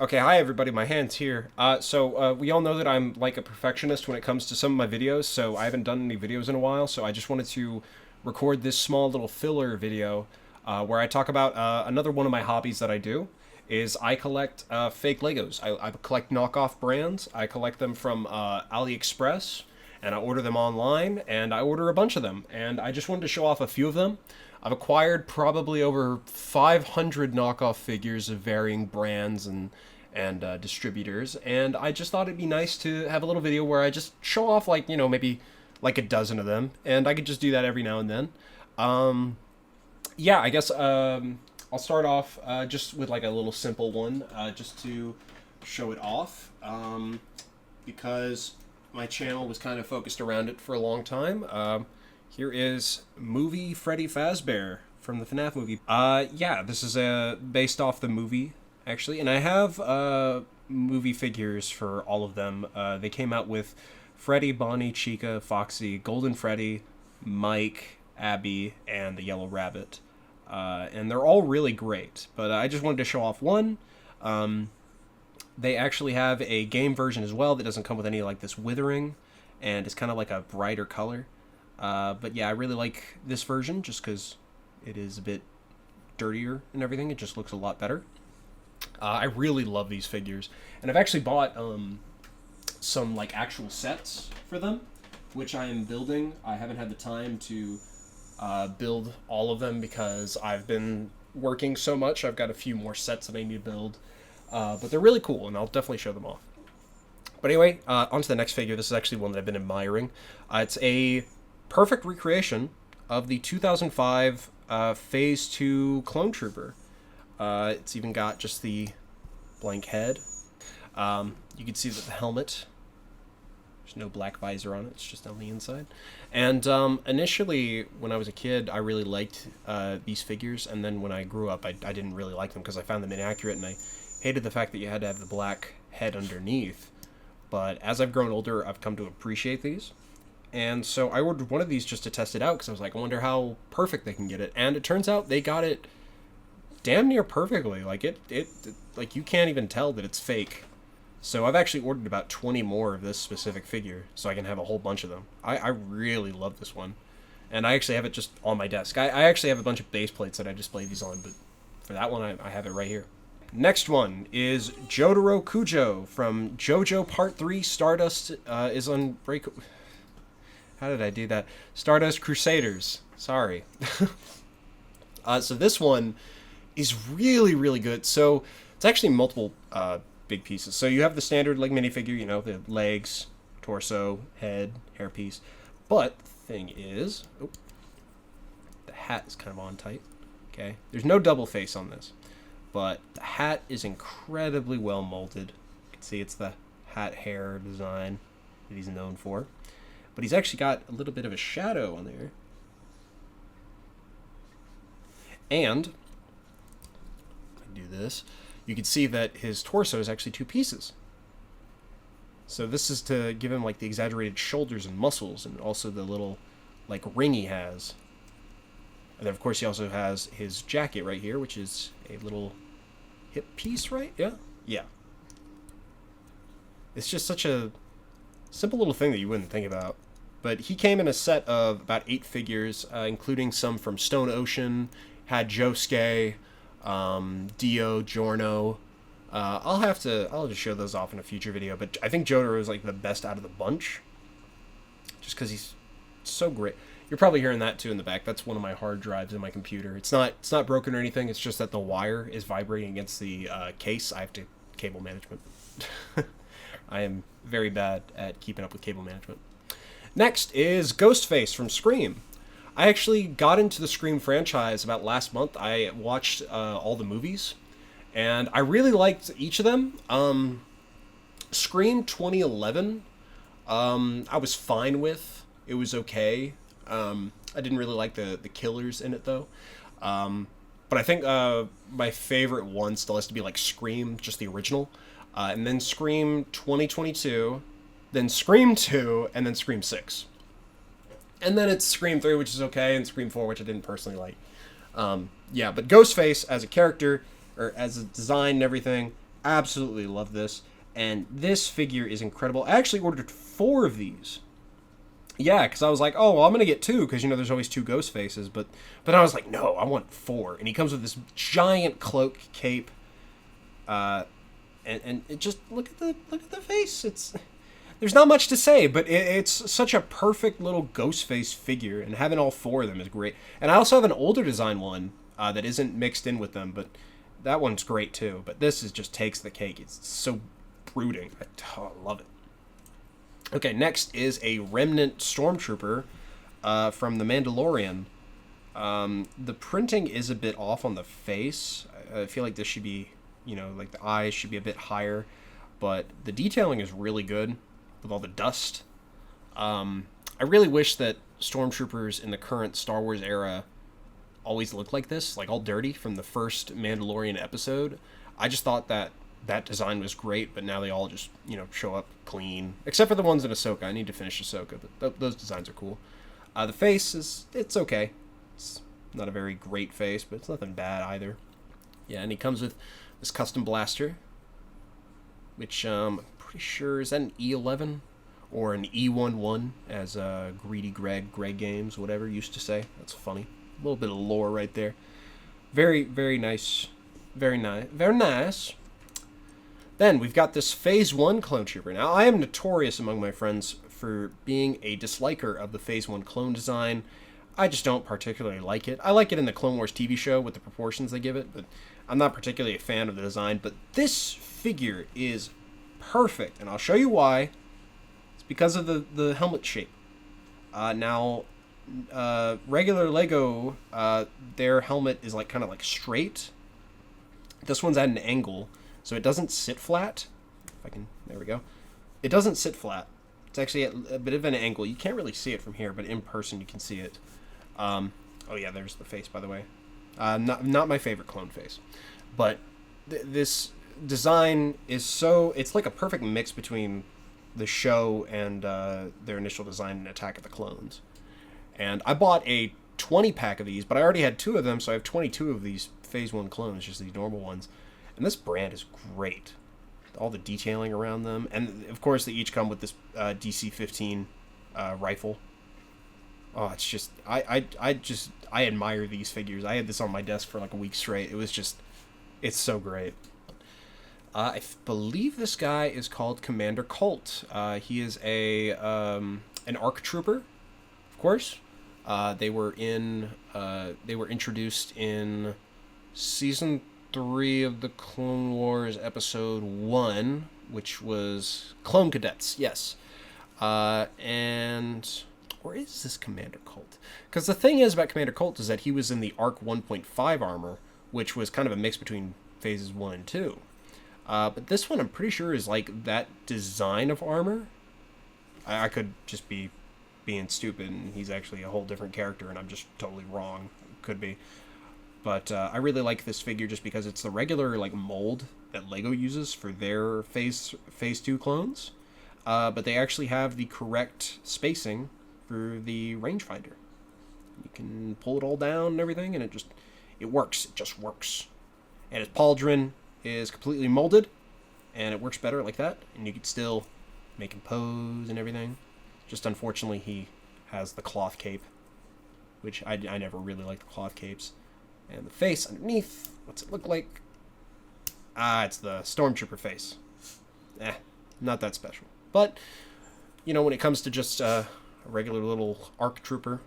Okay, hi everybody, my hand's here. We all know that I'm like a perfectionist when it comes to some of my videos, so I haven't done any videos in a while, so I just wanted to record this small little filler video where I talk about another one of my hobbies that I do is I collect fake Legos. I collect knockoff brands. I collect them from AliExpress, and I order them online, and I order a bunch of them, and I just wanted to show off a few of them. I've acquired probably over 500 knockoff figures of varying brands and distributors, and I just thought it'd be nice to have a little video where I just show off, like, you know, maybe like a dozen of them, and I could just do that every now and then. Yeah, I guess I'll start off just with like a little simple one, just to show it off, because my channel was kind of focused around it for a long time. Here is Movie Freddy Fazbear from the FNAF movie. Yeah, this is based off the movie, actually, and I have movie figures for all of them. They came out with Freddy, Bonnie, Chica, Foxy, Golden Freddy, Mike, Abby, and the Yellow Rabbit. And they're all really great, but I just wanted to show off one. They actually have a game version as well that doesn't come with any like this withering, and it's kind of like a brighter color. But yeah, I really like this version just because it is a bit dirtier and everything. It just looks a lot better. I really love these figures, and I've actually bought some like actual sets for them, which I am building. I haven't had the time to build all of them because I've been working so much. I've got a few more sets that I need to build, but they're really cool, and I'll definitely show them off. But anyway, on to the next figure. This is actually one that I've been admiring. It's a perfect recreation of the 2005 Phase 2 Clone Trooper. It's even got just the blank head. You can see that the helmet, there's no black visor on it, it's just on the inside. And initially, when I was a kid, I really liked these figures, and then when I grew up, I didn't really like them because I found them inaccurate, and I hated the fact that you had to have the black head underneath. But as I've grown older, I've come to appreciate these. And so I ordered one of these just to test it out because I was like, I wonder how perfect they can get it. And it turns out they got it damn near perfectly. Like like you can't even tell that it's fake. So I've actually ordered about 20 more of this specific figure so I can have a whole bunch of them. I really love this one. And I actually have it just on my desk. I actually have a bunch of base plates that I display these on, but for that one, I have it right here. Next one is Jotaro Kujo from JoJo Part 3 Stardust is Unbreakable. How did I do that? Stardust Crusaders. Sorry. So this one is really, really good. So it's actually multiple big pieces. So you have the standard like minifigure, you know, the legs, torso, head, hairpiece. But the thing is, the hat is kind of on tight. Okay, there's no double face on this, but the hat is incredibly well molded. You can see it's the hat hair design that he's known for. But he's actually got a little bit of a shadow on there. And, if I do this, you can see that his torso is actually two pieces. So this is to give him like the exaggerated shoulders and muscles, and also the little like ring he has. And then of course he also has his jacket right here, which is a little hip piece, right? Yeah? Yeah. It's just such a simple little thing that you wouldn't think about. But he came in a set of about 8 figures, including some from Stone Ocean, had Josuke, Dio, Giorno. I'll just show those off in a future video, but I think Jotaro is like the best out of the bunch. Just because he's so great. You're probably hearing that too in the back. That's one of my hard drives in my computer. It's not broken or anything, it's just that the wire is vibrating against the case. I have to cable management. I am very bad at keeping up with cable management. Next is Ghostface from Scream. I actually got into the Scream franchise about last month. I watched all the movies, and I really liked each of them. Scream 2011, I was fine with. It was okay. I didn't really like the killers in it, though. But I think my favorite one still has to be like Scream, just the original. And then Scream 2022, then Scream 2, and then Scream 6. And then it's Scream 3, which is okay, and Scream 4, which I didn't personally like. Yeah, but Ghostface as a character, or as a design and everything, Absolutely love this. And this figure is incredible. I actually ordered 4 of these. Yeah, because I was like, oh, well, I'm going to get 2, because, there's always 2 ghost faces. But I was like, no, I want 4. And he comes with this giant cloak cape. And it just, look at the face. There's not much to say, but it's such a perfect little ghost face figure. And having all 4 of them is great. And I also have an older design one that isn't mixed in with them, but that one's great too. But this just takes the cake. It's so brooding. I love it. Okay, next is a remnant stormtrooper from The Mandalorian. The printing is a bit off on the face. I feel like this should be, like the eyes should be a bit higher. But the detailing is really good with all the dust. I really wish that stormtroopers in the current Star Wars era always look like this, like all dirty from the first Mandalorian episode. I just thought that design was great, but now they all just, show up clean. Except for the ones in Ahsoka. I need to finish Ahsoka, but those designs are cool. The face it's okay. It's not a very great face, but it's nothing bad either. Yeah, and he comes with this custom blaster, which I'm pretty sure, is that an E11? Or an E11, as Greedy Greg Games, whatever, used to say. That's funny. A little bit of lore right there. Very, very nice. Very nice. Very nice. Then we've got this Phase 1 clone trooper. Now, I am notorious among my friends for being a disliker of the Phase 1 clone design. I just don't particularly like it. I like it in the Clone Wars TV show with the proportions they give it, but I'm not particularly a fan of the design. But this figure is perfect, and I'll show you why. It's because of the helmet shape. Now, regular Lego, their helmet is kind of straight. This one's at an angle, so it doesn't sit flat. If I can, there we go. It doesn't sit flat. It's actually at a bit of an angle. You can't really see it from here, but in person you can see it. Oh yeah, there's the face, by the way. Not my favorite clone face, but this design is it's like a perfect mix between the show and their initial design in Attack of the Clones. And I bought a 20-pack of these, but I already had 2 of them, so I have 22 of these Phase 1 clones, just these normal ones. And this brand is great. All the detailing around them. And, of course, they each come with this DC-15 rifle. Oh, it's just... I admire these figures. I had this on my desk for a week straight. It was just... It's so great. I believe this guy is called Commander Colt. He is an ARC trooper, of course. They were introduced in season 3 of the Clone Wars episode 1, which was Clone Cadets. Yes. And where is this Commander Colt? Because the thing is about Commander Colt is that he was in the ARC 1.5 armor, which was kind of a mix between phases 1 and 2. But this one I'm pretty sure is that design of armor. I could just be being stupid and he's actually a whole different character and I'm just totally wrong. Could be. But I really like this figure just because it's the regular mold that LEGO uses for their Phase 2 clones. But they actually have the correct spacing for the rangefinder. You can pull it all down and everything and it works. It just works. And his pauldron is completely molded, and it works better like that, and you can still make him pose and everything. Just unfortunately, he has the cloth cape, which I never really liked the cloth capes. And the face underneath, what's it look like? It's the Stormtrooper face. Not that special. But, when it comes to just a regular little ARC trooper,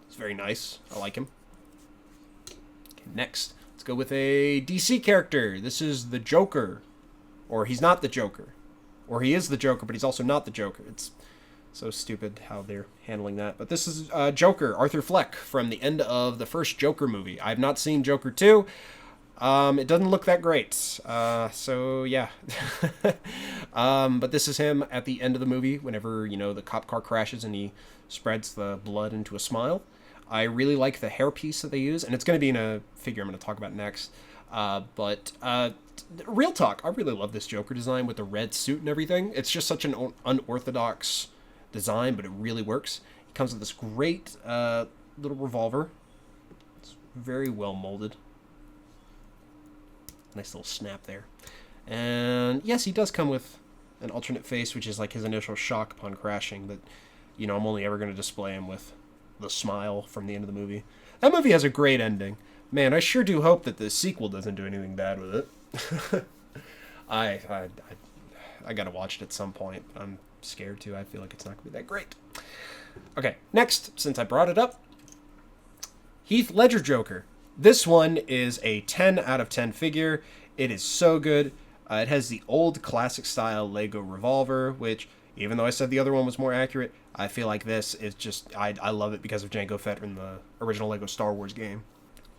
it's very nice. I like him. Okay, next. Let's go with a DC character. This is the Joker. Or he's not the Joker. Or he is the Joker, but he's also not the Joker. It's so stupid how they're handling that. But this is Joker, Arthur Fleck, from the end of the first Joker movie. I've not seen Joker 2. It doesn't look that great. So, yeah. But this is him at the end of the movie, whenever, the cop car crashes and he spreads the blood into a smile. I really like the hairpiece that they use, and it's going to be in a figure I'm going to talk about next. But real talk, I really love this Joker design with the red suit and everything. It's just such an unorthodox design, but it really works. It comes with this great little revolver. It's very well molded. Nice little snap there. And yes, he does come with an alternate face, which is like his initial shock upon crashing, but, you know, I'm only ever going to display him with the smile from the end of the movie. That movie has a great ending. Man, I sure do hope that the sequel doesn't do anything bad with it. I gotta watch it at some point. I'm scared to. I feel like it's not gonna be that great. Okay, next, since I brought it up, Heath Ledger Joker. This one is a 10 out of 10 figure. It is so good. It has the old classic style Lego revolver, which, even though I said the other one was more accurate, I feel like this is just, I love it because of Jango Fett in the original Lego Star Wars game.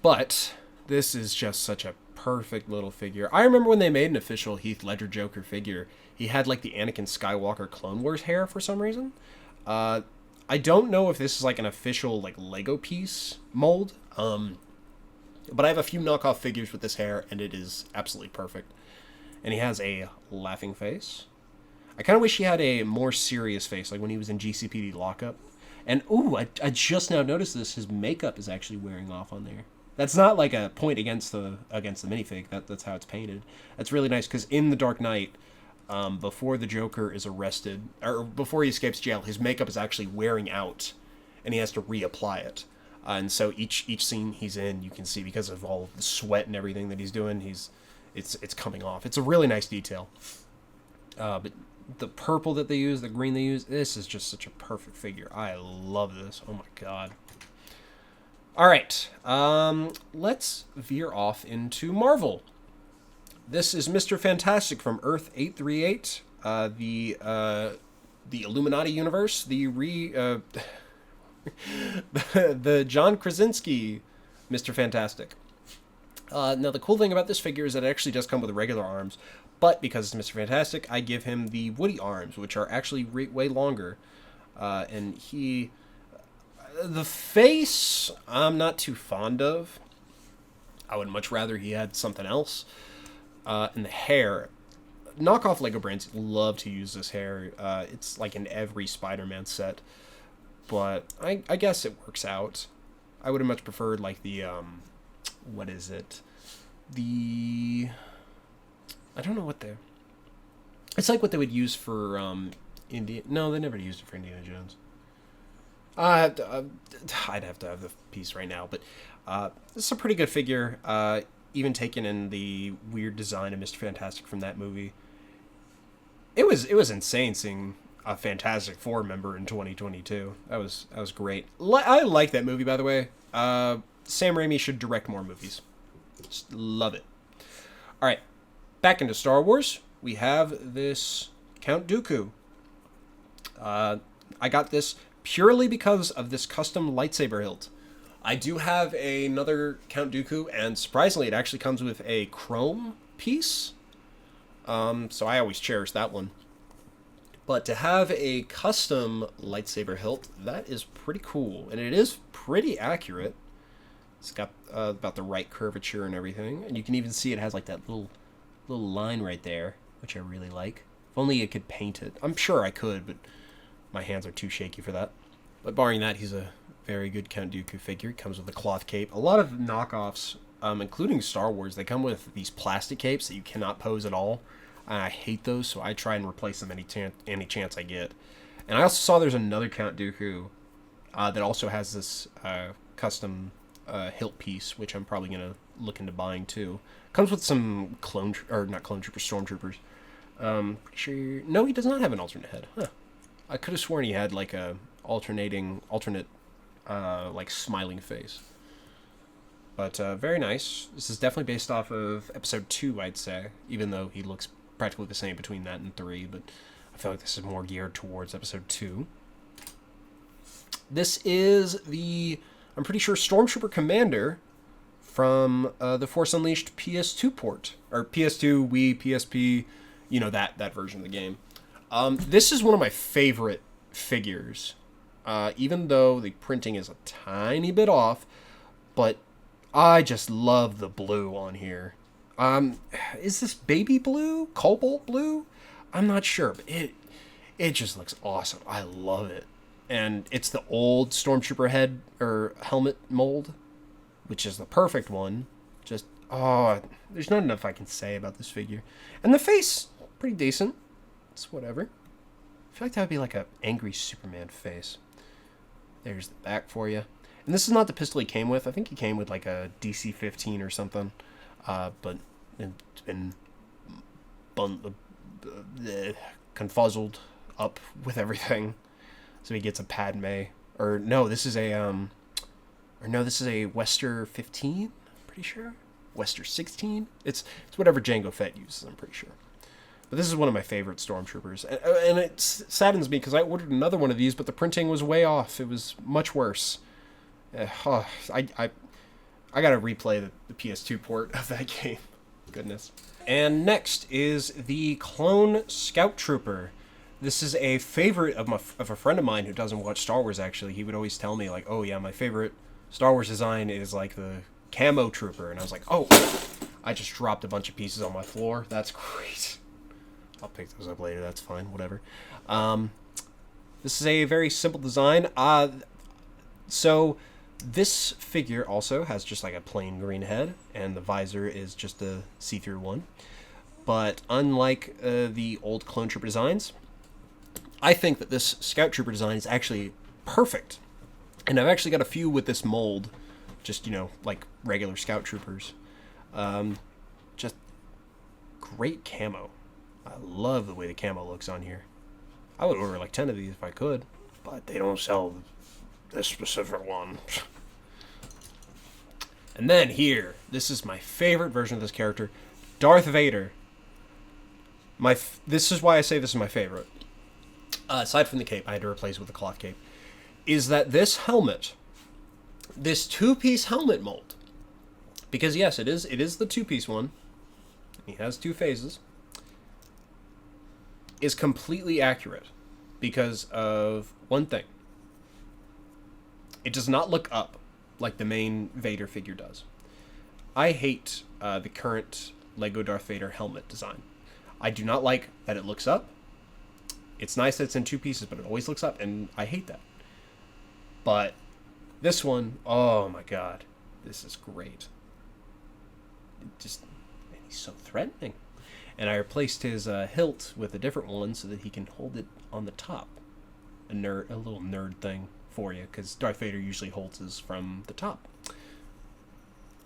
But this is just such a perfect little figure. I remember when they made an official Heath Ledger Joker figure, he had like the Anakin Skywalker Clone Wars hair for some reason. I don't know if this is like an official like Lego piece mold, but I have a few knockoff figures with this hair, and it is absolutely perfect. And he has a laughing face. I kind of wish he had a more serious face, like when he was in GCPD Lockup. And, ooh, I just now noticed this. His makeup is actually wearing off on there. That's not like a point against the minifig. That's how it's painted. That's really nice, because in The Dark Knight, before the Joker is arrested, or before he escapes jail, his makeup is actually wearing out, and he has to reapply it. And so each scene he's in, you can see, because of all the sweat and everything that he's doing, it's coming off. It's a really nice detail. But the purple that they use, the green they use, this is just such a perfect figure. I love this. Oh my god. All right, let's veer off into Marvel. This is Mr. Fantastic from Earth 838, the Illuminati universe, the John Krasinski Mr. Fantastic. Now, the cool thing about this figure is that it actually does come with regular arms, but because it's Mr. Fantastic, I give him the Woody arms, which are actually way longer. And the face, I'm not too fond of. I would much rather he had something else. And the hair, knockoff Lego brands love to use this hair. It's like in every Spider-Man set, but I guess it works out. I would have much preferred like the what is it? I don't know what they're... It's like what they would use for Indiana... No, they never used it for Indiana Jones. I'd have to have the piece right now, but this is a pretty good figure, even taken in the weird design of Mr. Fantastic from that movie. It was insane seeing a Fantastic Four member in 2022. That was great. I like that movie, by the way. Sam Raimi should direct more movies. Just love it. All right, back into Star Wars. We have this Count Dooku. I got this purely because of this custom lightsaber hilt. I do have another Count Dooku, and surprisingly, it actually comes with a chrome piece. So I always cherish that one. But to have a custom lightsaber hilt, that is pretty cool, and it is pretty accurate. It's got about the right curvature and everything, and you can even see it has like that little line right there, which I really like. If only it could paint it. I'm sure I could, but my hands are too shaky for that. But barring that, he's a very good Count Dooku figure. He comes with a cloth cape. A lot of knockoffs, including Star Wars, they come with these plastic capes that you cannot pose at all. I hate those, so I try and replace them any chance I get. And I also saw there's another Count Dooku that also has this custom hilt piece, which I'm probably going to look into buying too. Comes with some stormtroopers. Pretty sure no, he does not have an alternate head. Huh. I could have sworn he had like a alternate like smiling face. But very nice. This is definitely based off of episode 2, I'd say, even though he looks practically the same between that and 3, but I feel like this is more geared towards episode 2. This is I'm pretty sure, Stormtrooper Commander from the Force Unleashed PS2 port, or PS2, Wii, PSP, that version of the game. This is one of my favorite figures, even though the printing is a tiny bit off, but I just love the blue on here. Is this baby blue? Cobalt blue? I'm not sure, but it just looks awesome. I love it. And it's the old Stormtrooper head or helmet mold, which is the perfect one. Just, Oh, there's not enough I can say about this figure. And the face, pretty decent. It's whatever. I feel like that would be like a angry Superman face. There's the back for you. And this is not the pistol he came with. I think he came with like a DC-15 or something. But it's been confuzzled up with everything. So he gets a Padme. Or no, this is a Wester 15, I'm pretty sure. Wester 16. It's whatever Jango Fett uses, I'm pretty sure. But this is one of my favorite Stormtroopers. And it saddens me because I ordered another one of these, but the printing was way off. It was much worse. I gotta replay the PS2 port of that game. Goodness. And next is the Clone Scout Trooper. This is a favorite of a friend of mine who doesn't watch Star Wars, actually. He would always tell me, like, oh yeah, my favorite Star Wars design is like the Camo Trooper. And I was like, oh, I just dropped a bunch of pieces on my floor. That's great. I'll pick those up later. That's fine. Whatever. This is a very simple design. So this figure also has just like a plain green head, and the visor is just a see-through one. But unlike the old Clone Trooper designs, I think that this Scout Trooper design is actually perfect. And I've actually got a few with this mold, just, like regular Scout Troopers. Just great camo. I love the way the camo looks on here. I would order like 10 of these if I could, but they don't sell this specific one. And then here, this is my favorite version of this character, Darth Vader. This is why I say this is my favorite. Aside from the cape, I had to replace it with a cloth cape. Is that this helmet, this two-piece helmet mold, because yes, it is the two-piece one. He has two phases. Is completely accurate because of one thing. It does not look up like the main Vader figure does. I hate the current Lego Darth Vader helmet design. I do not like that it looks up. It's nice that it's in two pieces, but it always looks up, and I hate that. But this one, oh my god, this is great. He's so threatening. And I replaced his hilt with a different one so that he can hold it on the top. A little nerd thing for you, because Darth Vader usually holds his from the top.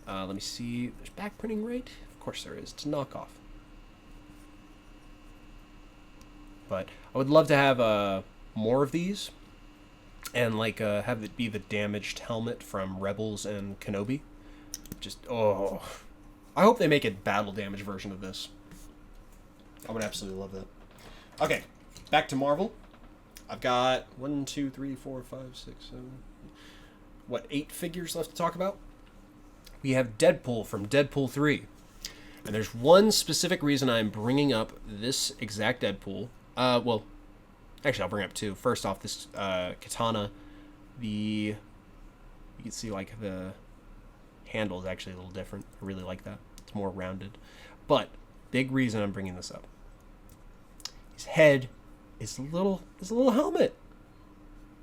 Let me see. There's back printing right? Of course there is. It's Knockoff. But I would love to have more of these, and like have it be the damaged helmet from Rebels and Kenobi. I hope they make a battle damage version of this. I would absolutely love that. Okay, back to Marvel. I've got 1, 2, 3, 4, 5, 6, 7... 8 figures left to talk about? We have Deadpool from Deadpool 3. And there's one specific reason I'm bringing up this exact Deadpool. Actually, I'll bring up two. First off, this katana. You can see, like, the handle is actually a little different. I really like that. It's more rounded. But, big reason I'm bringing this up. His head is a little helmet,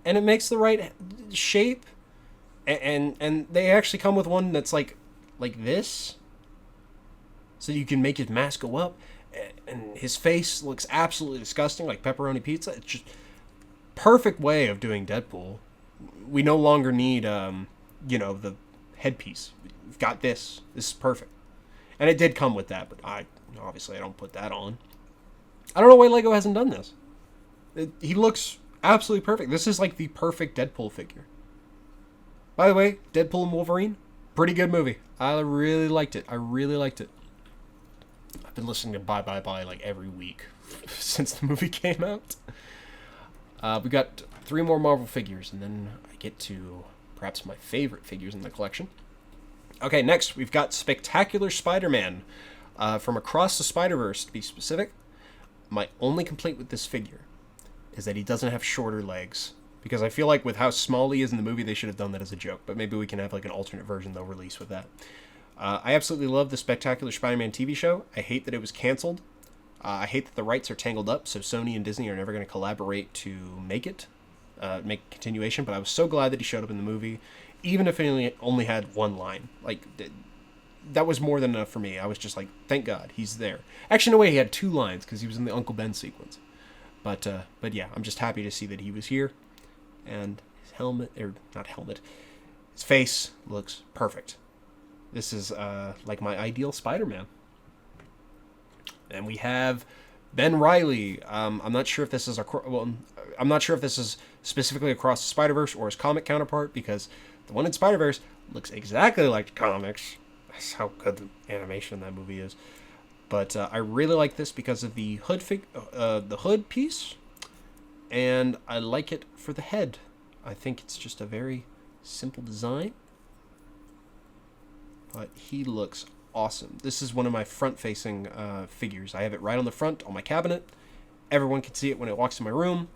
and it makes the right shape, and they actually come with one that's like this, so you can make his mask go up, and his face looks absolutely disgusting, like pepperoni pizza. It's just perfect way of doing Deadpool. We no longer need the headpiece. We've got this. This is perfect, and it did come with that, but I don't put that on. I don't know why Lego hasn't done this. He looks absolutely perfect. This is like the perfect Deadpool figure. By the way, Deadpool and Wolverine, pretty good movie. I really liked it. I've been listening to Bye Bye Bye like every week since the movie came out. We got 3 more Marvel figures, and then I get to perhaps my favorite figures in the collection. Okay, next we've got Spectacular Spider-Man from Across the Spider-Verse, to be specific. My only complaint with this figure is that he doesn't have shorter legs, because I feel like with how small he is in the movie, they should have done that as a joke, but maybe we can have like an alternate version they'll release with that. I absolutely love the Spectacular Spider-Man TV show. I hate that it was canceled. I hate that the rights are tangled up, so Sony and Disney are never going to collaborate to make a continuation, but I was so glad that he showed up in the movie, even if he only had one line. Like, that was more than enough for me. I was just like, thank God he's there. Actually, no way, he had 2 lines because he was in the Uncle Ben sequence. But yeah, I'm just happy to see that he was here. And his helmet, or not helmet, his face looks perfect. This is like my ideal Spider-Man. And we have Ben Reilly. I'm not sure if this is I'm not sure if this is specifically across the Spider-Verse or his comic counterpart, because the one in Spider-Verse looks exactly like the comics. That's how good the animation in that movie is. But I really like this because of the hood piece, and I like it for the head. I think it's just a very simple design, but he looks awesome. This is one of my front-facing figures. I have it right on the front on my cabinet. Everyone can see it when it walks in my room.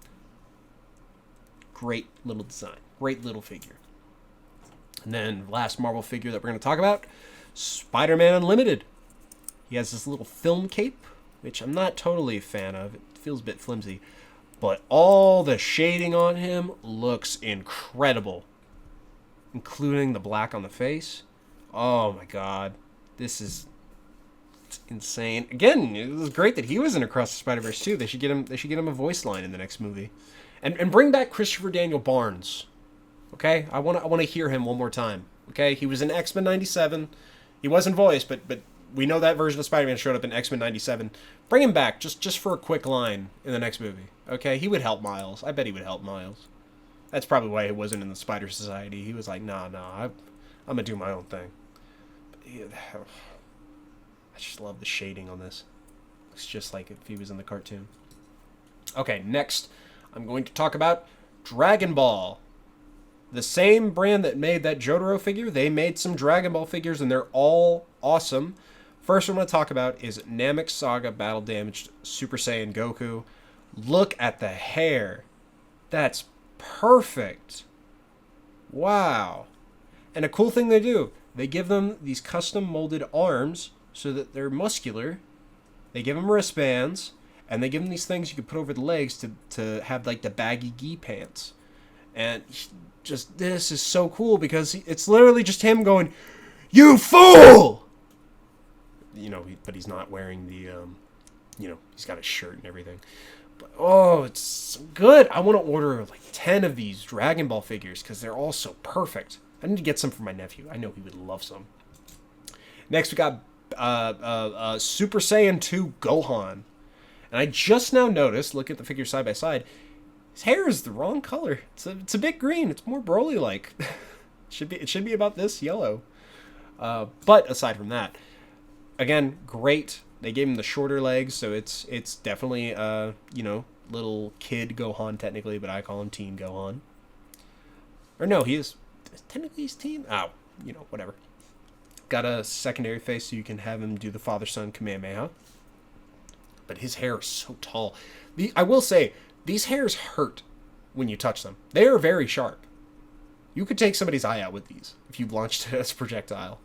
Great little design. Great little figure. And then last Marvel figure that we're going to talk about, Spider-Man Unlimited. He has this little film cape, which I'm not totally a fan of. It feels a bit flimsy. But all the shading on him looks incredible. Including the black on the face. Oh my god. This is insane. Again, it was great that he was in Across the Spider-Verse too. They should get him a voice line in the next movie. And bring back Christopher Daniel Barnes. Okay? I want to hear him one more time. Okay? He was in X-Men 97. He wasn't voiced, but we know that version of Spider-Man showed up in X-Men 97. Bring him back just for a quick line in the next movie. Okay? He would help Miles. I bet he would help Miles. That's probably why he wasn't in the Spider Society. He was like, nah, I'm going to do my own thing. But yeah, I just love the shading on this. It's just like if he was in the cartoon. Okay, next, I'm going to talk about Dragon Ball. The same brand that made that Jotaro figure, they made some Dragon Ball figures, and they're all awesome. First one I'm going to talk about is Namek Saga Battle Damaged Super Saiyan Goku. Look at the hair. That's perfect. Wow. And a cool thing they do, they give them these custom molded arms so that they're muscular. They give them wristbands, and they give them these things you can put over the legs to have like the baggy gi pants. And just, this is so cool because it's literally just him going, "You fool!" You know, but he's not wearing the, he's got a shirt and everything. But, oh, it's so good. I want to order like 10 of these Dragon Ball figures because they're all so perfect. I need to get some for my nephew. I know he would love some. Next, we got Super Saiyan 2 Gohan. And I just now noticed, look at the figure side by side, his hair is the wrong color. It's a bit green. It's more Broly-like. It should be about this yellow. But aside from that, again, great. They gave him the shorter legs, so it's definitely little kid Gohan technically, but I call him Teen Gohan. Or no, technically he's teen. Oh, whatever. Got a secondary face so you can have him do the father-son Kamehameha. But his hair is so tall. I will say, these hairs hurt when you touch them. They are very sharp. You could take somebody's eye out with these if you launched it as a projectile.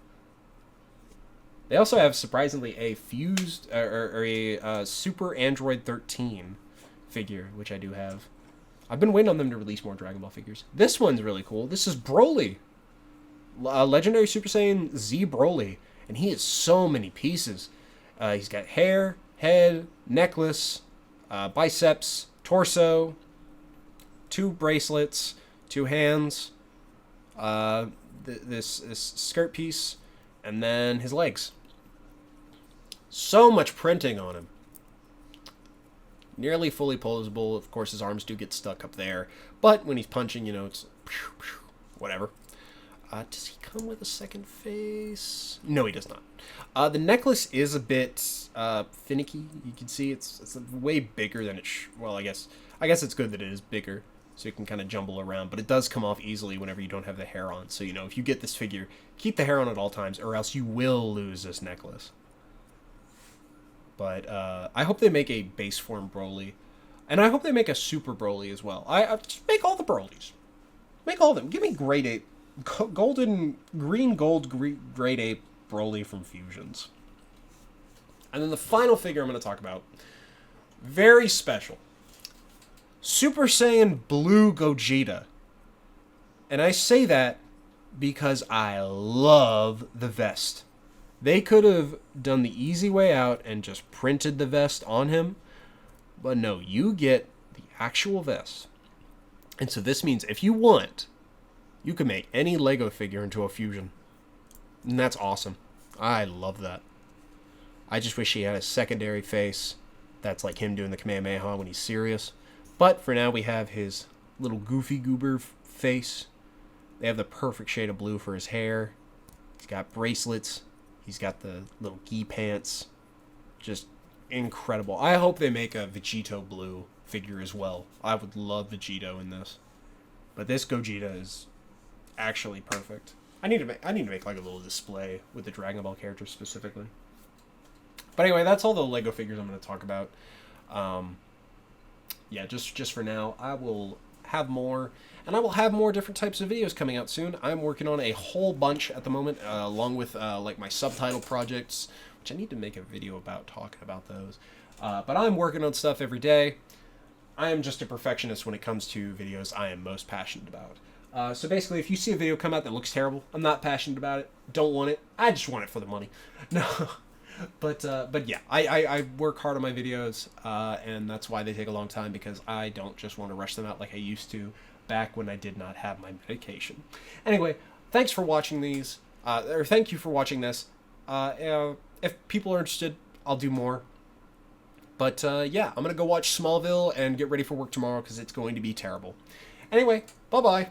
They also have, surprisingly, a fused, or a Super Android 13 figure, which I do have. I've been waiting on them to release more Dragon Ball figures. This one's really cool. This is Broly. Legendary Super Saiyan Z Broly. And he has so many pieces. He's got hair, head, necklace, biceps, torso, 2 bracelets, 2 hands, this skirt piece, and then his legs. So much printing on him. Nearly fully posable. Of course, his arms do get stuck up there. But when he's punching, it's whatever. Does he come with a second face? No, he does not. The necklace is a bit finicky. You can see it's way bigger than it well, I guess it's good that it is bigger, so you can kind of jumble around. But it does come off easily whenever you don't have the hair on. So, if you get this figure, keep the hair on at all times, or else you will lose this necklace. But I hope they make a base form Broly. And I hope they make a Super Broly as well. I just make all the Brolys. Make all of them. Give me grade 8. Green gold grade 8 Broly from Fusions. And then the final figure I'm going to talk about. Very special. Super Saiyan Blue Gogeta. And I say that because I love the vest. They could have done the easy way out and just printed the vest on him. But no, you get the actual vest. And so this means if you want, you can make any Lego figure into a fusion. And that's awesome. I love that. I just wish he had a secondary face that's like him doing the Kamehameha when he's serious. But for now, we have his little goofy goober face. They have the perfect shade of blue for his hair. He's got bracelets. He's got the little gi pants. Just incredible. I hope they make a Vegito blue figure as well. I would love Vegito in this. But this Gogeta is actually perfect. I need to make like a little display with the Dragon Ball characters specifically. But anyway, that's all the Lego figures I'm going to talk about. Yeah, just for now. I will have more, and I will have more different types of videos coming out soon. I'm working on a whole bunch at the moment, along with like my subtitle projects, which I need to make a video about talking about those. But I'm working on stuff every day. I am just a perfectionist when it comes to videos I am most passionate about. So basically, if you see a video come out that looks terrible, I'm not passionate about it, don't want it, I just want it for the money. No. But yeah, I work hard on my videos, and that's why they take a long time, because I don't just want to rush them out like I used to back when I did not have my medication. Anyway, thanks for watching these, or thank you for watching this. If people are interested, I'll do more. But yeah, I'm going to go watch Smallville and get ready for work tomorrow because it's going to be terrible. Anyway, bye-bye.